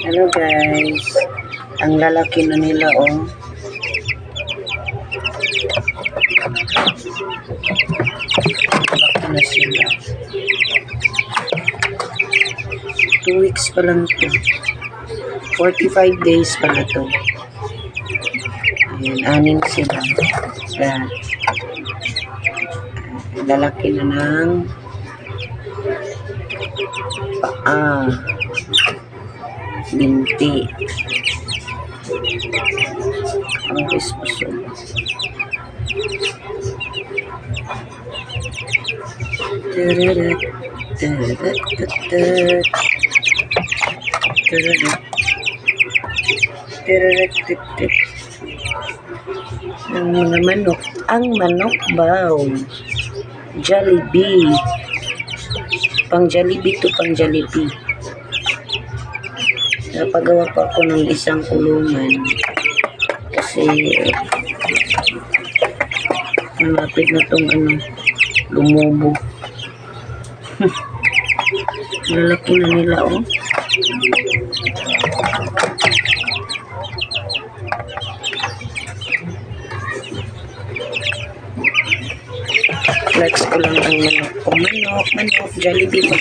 Hello guys, ang lalaki na nila oh. Laki na sila. 2 weeks pa lang to. 45 days pala to. Ayan, 6 sila. Yan. Lalaki na ng paa. Binti. Ang puso. Ang mga manok. Ang manok ba? Jollibee. Pang Jollibee to pang Jollibee. Napagawa pa ako ng isang kulungan kasi malapit na tong lumubo. Lalaki na nila oh. Flex ko lang ang manok. Manok, Jollibee pa.